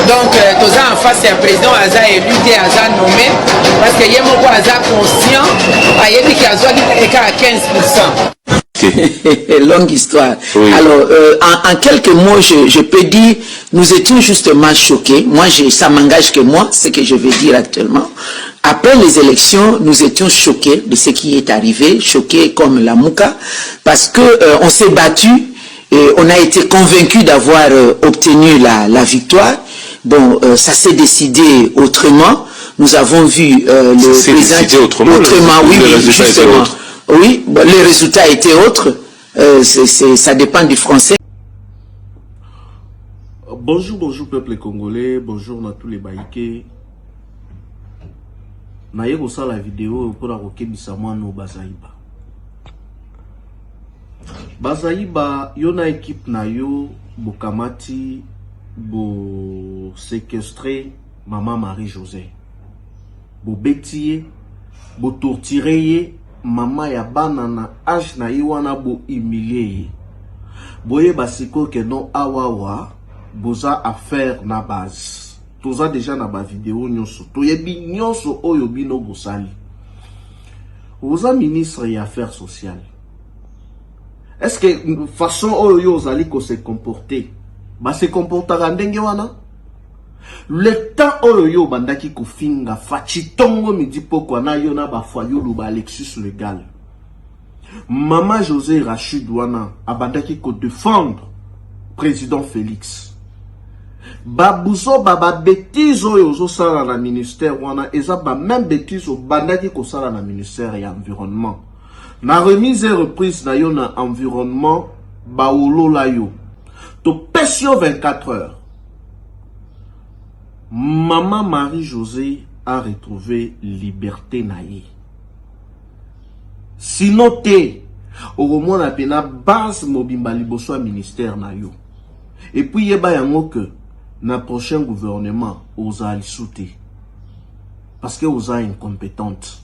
Donc, tous en face, c'est un président Aza élu, des Aza nommé, parce qu'il y a mon Aza conscient, il y a des qui a à 15%. Longue histoire. Oui. Alors, en quelques mots, je peux dire, nous étions justement choqués. Moi, ça m'engage que moi, ce que je vais dire actuellement. Après les élections, nous étions choqués de ce qui est arrivé, choqués comme la Mouka, parce que on s'est battu, et on a été convaincus d'avoir obtenu la victoire. Bon, ça s'est décidé autrement. Nous avons vu le président autrement, oui, justement. Oui, bon, les résultats étaient autres. Ça dépend du français. Bonjour, bonjour peuple congolais, bonjour à tous les baïkés. Naye kosa la vidéo pour la kokebisa mwana Bazaïba. Bazaïba, yona équipe na yo bokamati bo séquestrer maman Marie-José. Bo bétier, bo torturer maman ya banana âge na wana bo humilier. Boye basiko que non awawa boza affaire na base. Toza déjà na ba vidéo nyonso. Toyebi nyonso oyo bino bosali. Oza ministre des affaires sociales. Est-ce que façon oyo ozali ko se comporter ba se comportera ndenge wana? Le temps oyo bandaki ko finga fachitongo midi poko na yo na ba foyulu ba Alexis légal. Maman José Rachid wana abandaki ko défendre président Félix. Babouzo baba bêtise oyo zo sala na ministère wana eza ba même bêtise o bandaki ko sala na ministère ya environnement. Na remise et reprise na yo na environnement ba olola yo. To pesio 24 heures. Maman Marie-José a retrouvé liberté naïe. Sinon te, au moins la pena base mobimba liboso ministère na yo. Et puis yeba yango que na prochain gouvernement osa lisouté. Parce que osa incompétente.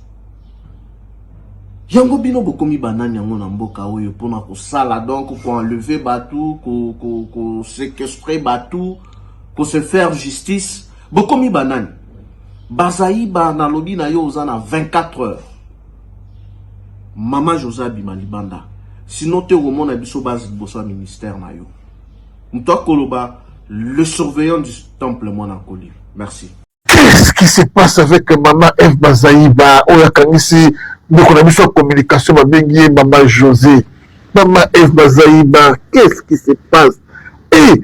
Yango bino bokomi banani yango na mboka oyo pona ko sala donc ko enlever batou, ko séquestrer batou, ko se faire justice. Bokomi banani. Bazaïba na lobi na yo oza na 24 heures. Maman José Bimalibanda. Sinon te remona biso base boso ministère na yo. Mto koloba le surveillant du temple Monakoli. Merci. Qu'est-ce qui se passe avec maman F Bazaïba? Oya kangisi donc on a mis sur communication mabengi maman José. Maman F Bazaïba, qu'est-ce qui se passe? Eh,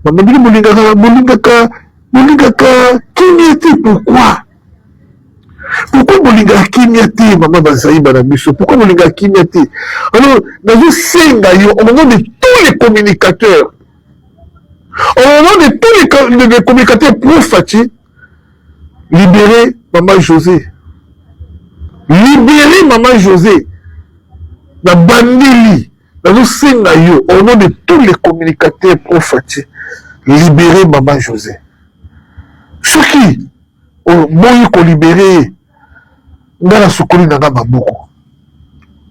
maman bili Bolingaka Kimiati, pourquoi? Pourquoi Bolingaka Kimiati, maman Bazaïba na biso? Pourquoi Bolingaka Kimiati? Alors, dans le Senga, au moment de tous les communicateurs, au moment de tous les communicateurs pour Fati, libérer maman José. Libérer maman José. La bandili. Dans le Senga, au nom de tous les communicateurs pour Fati, libérer maman José. Choki, moi ko libéré, ngala sukoli nanga maboko,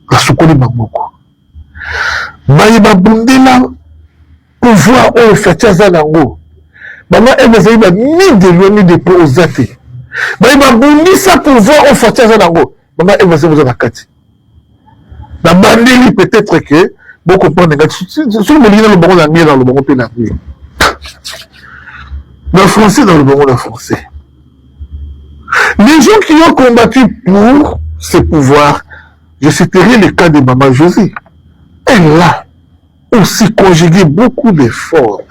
la sukoli maboko. Maïba bundela pouvoir au fatia zanango. Maman Emezaïba ni de loin ni de peu aux athées. Maïba bundi sa pouvoir au fatia zanango. Maman Emezaïba nakati. La bandeli peut-être que beaucoup comprendre négatif. Si le monde le bon dans le bon pays la vie. Dans le français, dans le bon monde français. Les gens qui ont combattu pour ce pouvoir, je citerai le cas de Maman José. Elle a aussi conjugué beaucoup d'efforts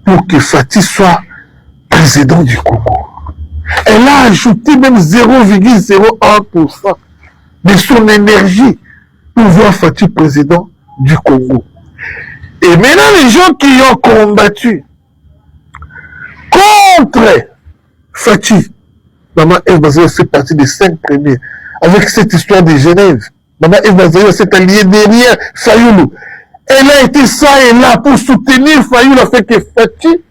pour que Fati soit président du Congo. Elle a ajouté même 0,01% de son énergie pour voir Fati président du Congo. Et maintenant, les gens qui ont combattu contre Fati, Maman Eve Bazaïba fait partie des 5 premiers. Avec cette histoire de Genève, Maman Eve Bazaïba s'est alliée derrière Fayoulou. Elle a été ça et là pour soutenir Fayoulou afin que Fati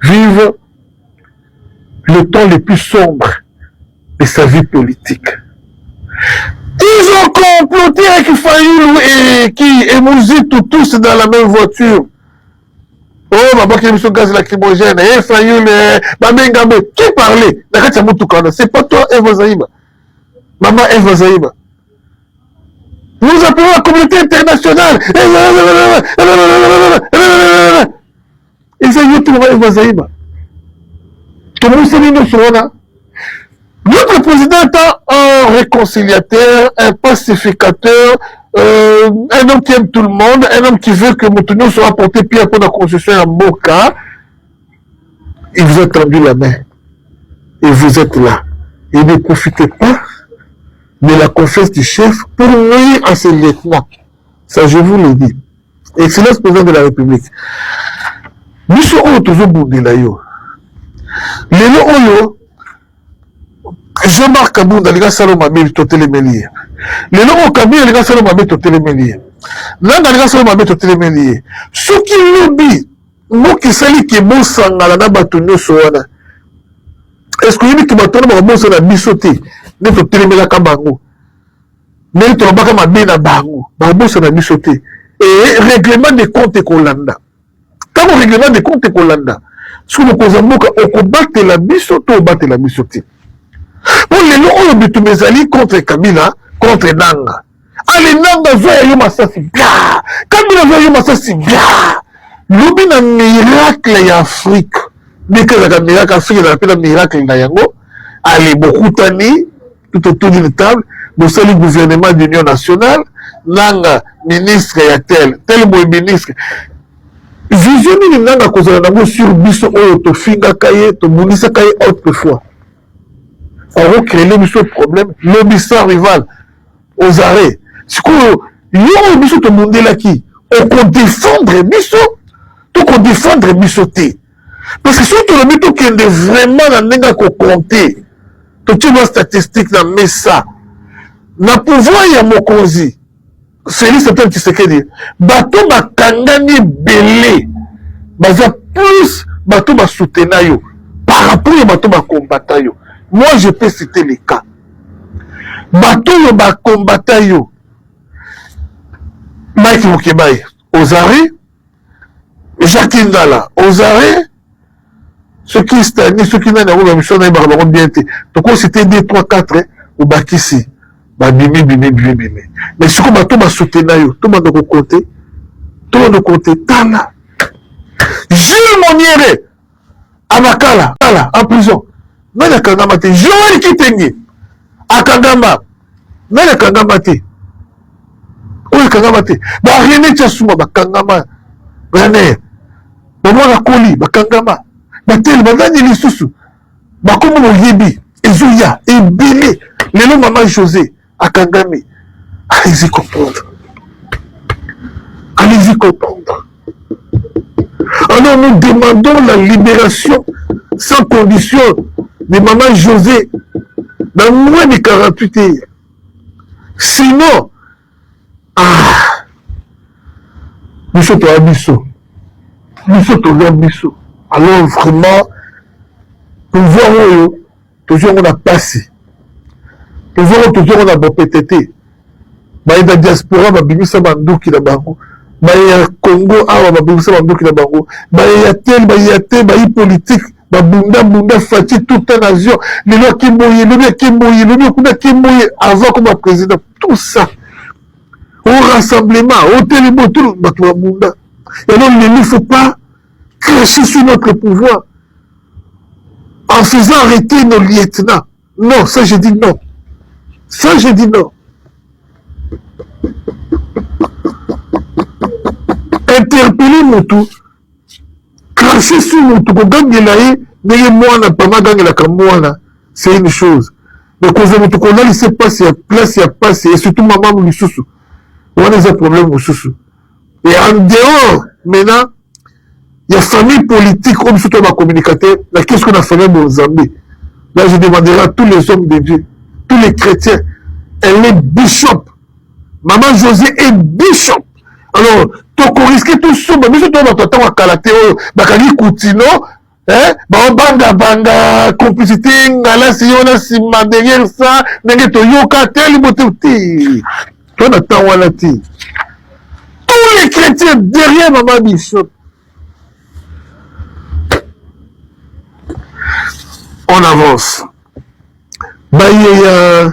vive le temps le plus sombre de sa vie politique. Ils ont comploté avec Fayoulou et Mouzito tous dans la même voiture Oh, maman qui a mis son gaz lacrymogène, qui parlait? C'est pas toi, Eva Zaïba. Maman Eva Zaïba. Nous appelons la communauté internationale. Et ça y est, Eva Zaïba. Comment c'est notre président est un réconciliateur, un pacificateur, un homme qui aime tout le monde, un homme qui veut que Moutounion soit porté pierre pour la construction en Boka. Il vous a tendu la main. Et vous êtes là. Et ne profitez pas de la confiance du chef pour nuire à ses lieutenants. Ça, je vous le dis. Excellence président de la République. Nous sommes toujours boudés là. Les lots, Jean-Marc Kabounda, les gars, Saloma, mais totélémélié. Les lots, Kabila, les gars, Saloma, mais totélémélié. Là, les gars, Saloma, mais totélémélié. Ce qui lobby, moi qui sali qui est bon sang, à la bâtonneau, soana. Est-ce que vous dites que bâtonneau, va bon sang, à bisoté, ne totélémélié, Kabango. Mais tu vas pas bien à Bango, va bon sang, à bisoté. Et règlement des comptes Kolanda. Quand on règlement des comptes Kolanda, si nous causons, on combat la bisoté, on bat la bisoté. Pour les lots, on a mes alliés contre Kabila, contre Nanga. Allez, Nanga, zoya yo masasi, bia. Kabila, zoya yo masasi, bia. Lobi na miracle ya Afrique. Dès que la miracle Afrique, on appelle un miracle na yango. Allez, beaucoup tani, tout autour d'une table, nous sommes le gouvernement de l'Union nationale, Nanga, ministre ya tel ministre. Vision ni Nanga, cause on a sur biso, to finga kaye, to mounisa kaye autrefois. On va créer le problème, lobby sans rival, aux arrêts. C'est que nous, nous sommes monde là qui, on peut défendre Misso, tout qu'on défendre Missoté. Parce que surtout le mytho qui est vraiment dans le qu'on compter, tout tu vois statistique dans Messa, na pouvoir y a Mokonzi, c'est lui certain qui se dit, bateau ma kangani belé, baza plus bateau ma soutenayo, par rapport à bateau ma combattayo. Moi, je peux citer les cas. Bateau le combattant yo. Mike Mukebaye, aux arrêts. Jacques Ndala, aux arrêts. Ceux qui stagnent, ceux qui n'ont pas mission, ils vont bien été. Donc, c'était 2, 3, 4, ou bakisi. Bimé. Mais ce que bateau m'a soutenu yo, tout le monde a côté, Tana. Jules Moniere, à Makala, en prison. Nana Kangama te, Joël Kitenge, à Kangama, Nana Kangama te, Oye Kangama te, ba René Tchasouma, ba Kangama, René, ba Mwana Koli, ba Kangama, ba Tel, ba Nani Lissousou, ba Komo Yebi, Ezouya, Ebele, Lélo Maman José, à Kangami. Allez-y comprendre. Alors nous demandons la libération sans condition de Maman José dans moins de 48 heures. Sinon, nous sommes à Bissau. Alors vraiment, pouvoir toujours on a passé. Pouvoir toujours on a bon PTT. Bah la diaspora va bien ça banduki na bango. Bah Congo va bien ça banduki na bango. Bah tel politique. Bunda Fati toute la nation, les lois qui mouillent, avant comme président, tout ça. Au rassemblement, au téléphone, tout le monde. Et donc, il ne faut pas cracher sur notre pouvoir en faisant arrêter nos lieutenants. Non, ça je dis non. Interpeller Moutou, cracher sur Moutou, c'est une chose. Mais quand on a laissé passer, il y a place, et surtout maman Moussoussou. On a des problèmes Moussoussou. Et en dehors, maintenant, il y a famille politique, comme surtout ma communicateur, qu'est-ce qu'on a fait dans Zambie? Là, je demanderai à tous les hommes de Dieu, tous les chrétiens, elle est bishop. Maman José est bishop. Alors, tu risques tout ça, mais surtout dans ton temps à Kalaté, Bakali Koutino, banga complicité, ngala si on a si ma derrière ça, n'est to yoka tel boté. Toi, n'attends pas la ti. Tous les chrétiens derrière Maman Bishop. On avance. Bayeya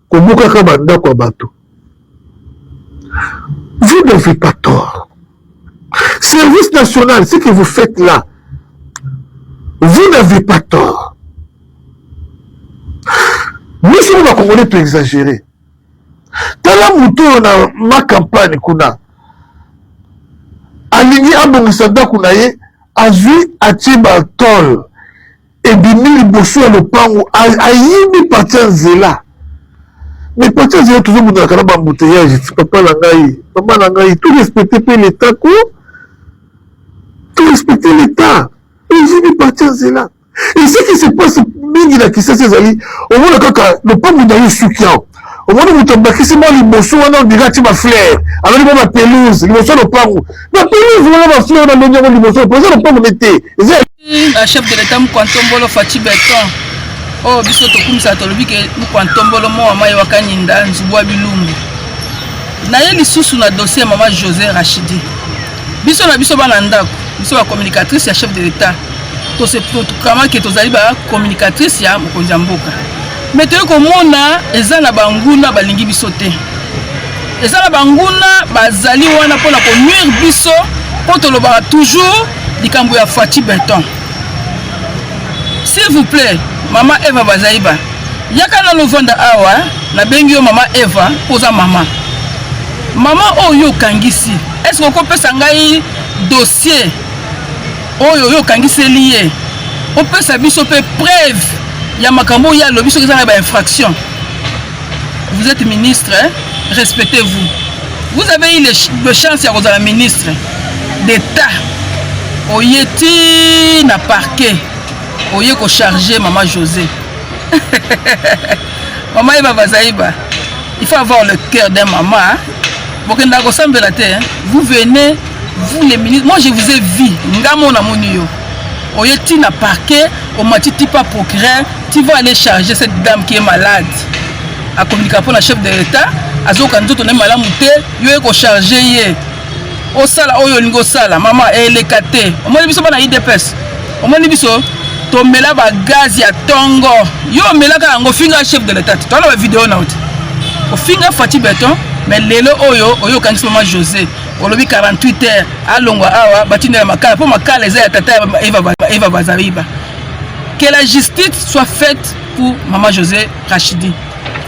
Kobuka Kabanda Kwabato. Vous n'avez pas tort. Service national, ce que vous faites là, vous n'avez pas tort. Nous sommes les Congolais tout exagérés. Tala muto na ma campagne kuna. Alingi abongisanda kuna ye, azui atiba tol. Et bimi liboso ya lopango, ayibi partir zela. Mais partir zela toujours muna kana ba mbouteillage, papa na ngai, tout respecter pe l'état quoi. Tout respecter l'état. Et ayibi partir zela. Et ce qui se passe mingi na kisasa zali, au moins kaka lopango na yo sukiao. Au moins vous tombez qui c'est moi liboso wana on dirait ma fleur. Alors il ma pelouse, liboso lopango. Ma pelouse wana ma fleur na lonyo liboso, pour ça lopango meté. La chef de l'État Mkwantombolo Fati Beton. Oh, biso tokumisa tolobi ke Mkwantombolo mo mayi wakanyinda nzubwa bilungu. Na ye lisusu na dossier Maman José Rachidi. Biso na biso bana ndako, biso ba communicatrice ya chef de l'État. To se kama ke tozali ba communicatrice ya mokonzi mboka. Mais te komona eza na banguna balingi biso te. Eza na banguna bazali wana pona ko nuire biso po toloba toujours likambo ya Fati Beton. S'il vous plaît, Maman Eva Bazaiba, yaka na lovanda awa na bengi yo Maman Eva poza mama. Maman oyo kangisi, est-ce que ko pesa ngai dossier oyo kangisi lié? O pesa biso pe preuve ya makambo ya lobi soki za ba infraction. Vous êtes ministre, hein? Respectez-vous. Vous avez eu le chance ya kozala ministre d'État. Oyeti na parquet. Oye ko charger Maman José. Maman Eva Bazaiba. Il faut avoir le cœur d'un maman. Vous venez, vous les ministres. Moi je vous ai vu. Ngamo na moniyo. Oyeti na parquet. Au matiti pas procureur. Tu vas aller charger cette dame qui est malade. À communiquer pour la chef de l'État. Azo kanzo toné malade mouté. Yo ko charger ye. Au sala oyo lingo sala. Maman elle est catée. Au moins biso bana IDPS. Au moins biso to mela ba gaz ya tongo. Yo mela ka ngo finga chef de l'État. Tu as la vidéo na uti. Au finga Fati Beton. Mais lelo oyo kanisi Maman José. Olobi 48 heures alongwa awa batina ya makala pour makala eza ya tata Eva Bazaiba. Que la justice soit faite pour Maman José Rachidi.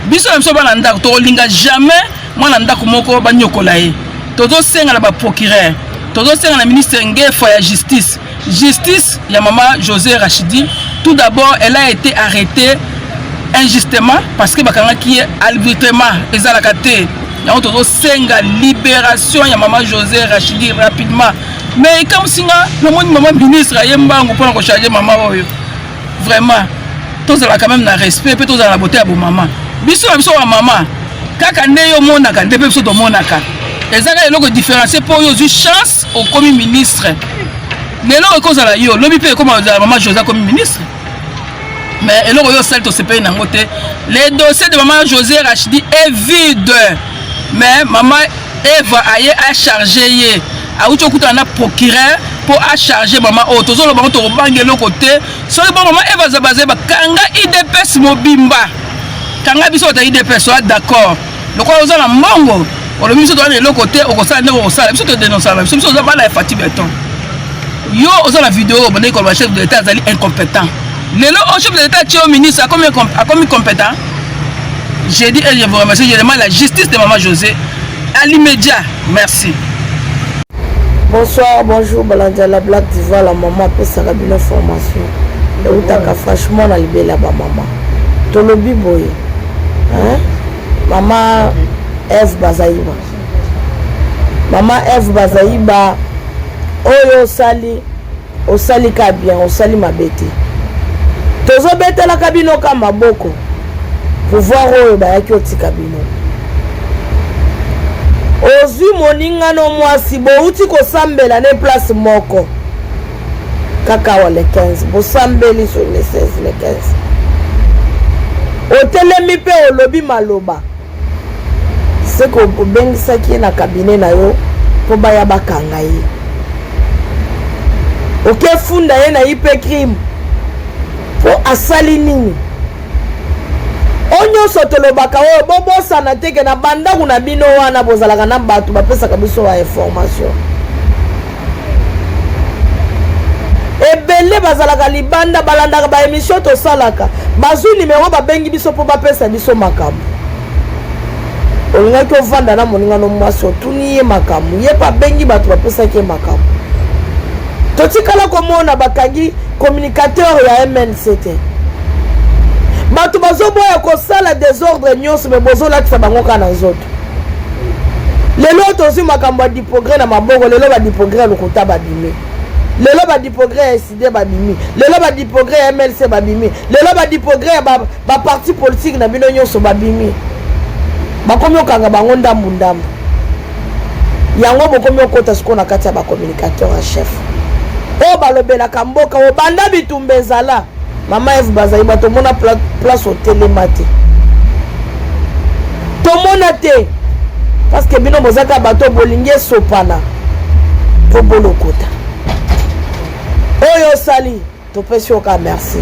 Biso na biso bana ndako to linga jamais mwana ndako moko banyokola ye. Todo senga na ba procureur. Todo senga na ministre ngefa ya justice. Justice ya Maman José Rachidi. Tout d'abord, elle a été arrêtée injustement parce que bakanga qui est arbitrairement ezalakate. Y'a todo senga libération ya Maman José Rachidi rapidement. Mais comme si le monde maman ministre ayemba ngopona ko charger maman oyo. Vraiment, tous ont quand même na respect, peut tous ont la beauté à bon maman. Biso wa maman. Kaka neyo monaka, ndebe biso to monaka. Ezaka eloko différencier pour yo eu chance au commis ministre. Lelo cause la yo, lobi pe comme Maman José comme ministre. Mais eloko yo sel to se paye nango te. Le dossier de Maman José Rachidi est vide. Mais Maman Eva a chargé ye. A oucho kuta na procureur pour a charger maman o tozo lo bango to bangelo côté. So le Maman Eva Bazaiba kanga IDPS mobimba. Kanga biso ta IDPS soit d'accord. Le quoi oza na mbongo. O le biso to na le côté o ko sala ndeko ko sala. Biso to dénoncer la. Biso oza pas la Fati Beton. Yo oza la vidéo bonne ko le chef de l'État zali incompétent. Lelo au chef de l'État tio ministre a comme compétent. J'ai dit et je vous remercie, je demande la justice de Maman José à l'immédiat. Merci. Bonsoir, bonjour, Balandia la Black Diva, la maman peut ça une formation. Et où t'as franchement la libéré la maman. Tolobi boye. Hein? Maman Eve Bazaiba. Maman Eve Bazaiba. Oyo osali ka bien, osali mabete. Tozo bete la kabino kama boko. Pouvoir oyo bayaki otika bino. Ozwi moninga no mwasi bo uti ko sambela ne place moko. Kaka wa le 15, bo sambeli sur le 16 le 15. Otelemi pe olobi maloba. C'est ko bengisa ki na cabinet na yo po baya bakanga ye. Ok funda ye na ipe crime. Po asali nini onyoso tolobaka oyo bobosana teke na bandaku na bino wana bozalaka na bato bapesaka biso ba information ebele bazalaka libanda balandaka ba émission tosalaka bazwi numéro babengi biso mpo bapesa biso makambo olingaki ovanda na moningano mwasi otuni ye makambo ye pa bengi bato bapesaki ye makambo totikala komona bakangi communicateur ya MNC te bato bazoboya kosala désordre nyonso me bozolakisa bango kaka na nzoto lelo tozwi makambo ya dipogre na maboko lelo badipogre lokuta babimi lelo badipogre ya SID babimi lelo badipogre ya MLC babimi lelo badipogre ya baparti politique na bino nyonso babimi bakomi okanga bango ndambu yango bokomi okota siko na kati ya bacommunicateur en chef oyo balobelaka mboka oyo banda bitumba ezala mama Eve bazali batomona place otelema te tomona te parce que bino bozaka bato bolingi esopana po bolokota oyo osali topesi yoka merci